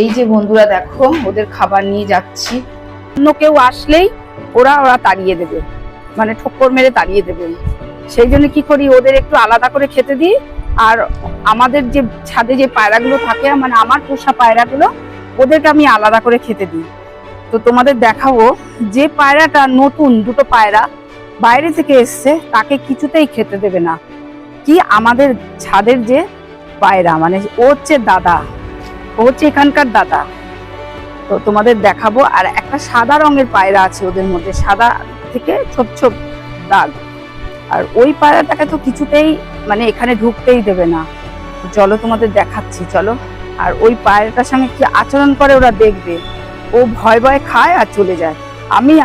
এই যে বন্ধুরা দেখো ওদের খাবার নিয়ে যাচ্ছি। অন্য কেউ আসলেই ওরা তাড়িয়ে দেবে, মানে ঠক্কর মেরে তাড়িয়ে দেবে। সেই জন্য কি করি, ওদের একটু আলাদা করে খেতে দিই। আর আমাদের যে ছাদে যে পায়রাগুলো থাকে, মানে আমার পোষা পায়রাগুলো, ওদেরকে আমি আলাদা করে খেতে দিই। তো তোমাদের দেখাবো যে পায়রাটা নতুন, দুটো পায়রা বাইরে থেকে এসছে, তাকে কিছুতেই খেতে দেবে না। কি আমাদের ছাদের যে পায়রা, মানে ও হচ্ছে দাদা, ও হচ্ছে এখানকার দাদা। তো তোমাদের দেখাবো। আর একটা সাদা রঙের পায়রা আছে ওদের মধ্যে, সাদা থেকে ছোপ ছোপ দাগ। আর ওই পায়রাটাকে তো কিছুতেই মানে এখানে ঢুকতেই দেবে না। চলো তোমাদের দেখাচ্ছি, চলো। আর ওই পায়রাটার সঙ্গে কি আচরণ করে ওরা দেখবে। ও ভয় ভয় খায় আর চলে যায়।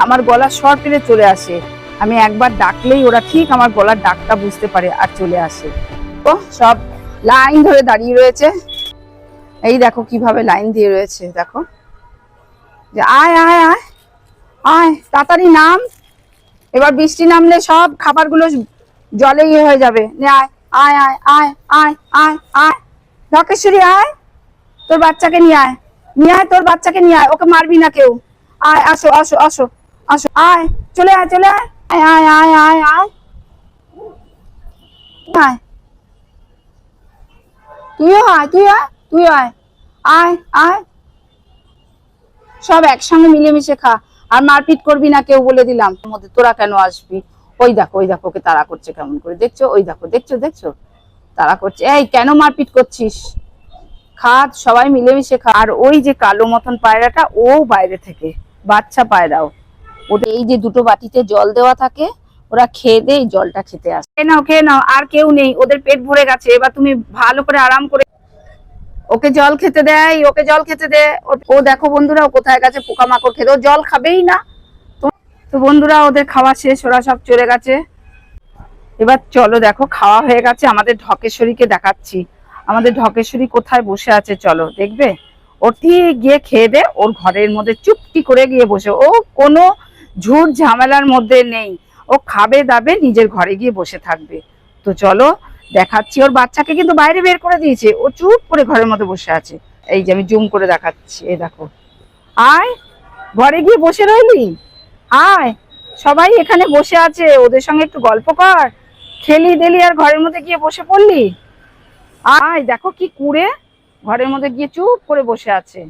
আমার গলার স্বর পেলে চলে আসে। আমি একবার ডাকলেই ওরা ঠিক আমার গলার ডাকটা বুঝতে পারে আর চলে আসে। তো সব লাইন ধরে দাঁড়িয়ে রয়েছে। এই দেখো কিভাবে লাইন দিয়ে রয়েছে, দেখো। যে আয় আয় আয় আয়, তাড়াতাড়ি নাম। এবার বৃষ্টি নামলে সব খাবারগুলো জলে ইয়ে হয়ে যাবে। আয় আয় আয় আয় আয় আয় আয়, ঢকেশ্বরী আয়, তোর বাচ্চাকে নিয়ে আয়, নিয়ে আয়, তোর বাচ্চাকে নিয়ে আয়, ওকে মারবি না কেউ। আয়, আসো আসো আসো আসো, আয়, চলে আয় চলে আয়, আয় আয় আয় আয় আয়, তুইও আয়, তুই আয়, তুই আয়, আয় আয়, সব একসঙ্গে মিলেমিশে খা। আর মারপিট করবি না কেউ, বলে দিলাম। মধ্যে তোরা কেন আসবি? ওই দেখো ওই দেখো, ওকে তাড়া করছে কেমন করে, দেখছো? ওই দেখো, দেখছো দেখছো, তাড়া করছে। এই কেন মারপিট করছিস? খা, সবাই মিলেমিশে খা। আর ওই যে কালো মতন পায়রাটা, ও বাইরে থেকে বাচ্চা পায়রাও, ওটা এই যে দুটো বাটিতে জল দেওয়া থাকে, ওরা খেয়ে দিয়ে জলটা খেতে আসে। খেয়ে নাও খেয়ে নাও, আর কেউ নেই, ওদের পেট ভরে গেছে। এবার তুমি ভালো করে আরাম করে ওকে জল খেতে দেয়, ওকে জল খেতে দে। ও দেখো বন্ধুরা, ও কোথায় গেছে পোকামাকড় খেতে, ও জল খাবেই না। তো বন্ধুরা, ওদের খাওয়া শেষ, ওরা সব চলে গেছে। এবার চলো, দেখো খাওয়া হয়ে গেছে। আমাদের ঢকেশ্বরীকে দেখাচ্ছি। আমাদের ঢকেশ্বরী কোথায় বসে আছে, চলো দেখবে। ও ঠিক গিয়ে খেয়ে দে ওর ঘরের মধ্যে চুপটি করে গিয়ে বসে। ও কোনো ঝুট ঝামেলার মধ্যে নেই। ও খাবে দাবে, নিজের ঘরে গিয়ে বসে থাকবে। তো চলো দেখাচ্ছি। ওর বাচ্চাকে কিন্তু বাইরে বের করে দিয়েছে, ও চুপ করে ঘরের মধ্যে বসে আছে। এই যে আমি জুম করে দেখাচ্ছি, এই দেখো। আয়, ঘরে গিয়ে বসে রইলি? আয়, সবাই এখানে বসে আছে, ওদের সঙ্গে একটু গল্প কর। খেলি দিলি আর ঘরের মধ্যে গিয়ে বসে পড়লি। আয়, দেখো কি কুড়ে, ঘরের মধ্যে গিয়ে চুপ করে বসে আছে।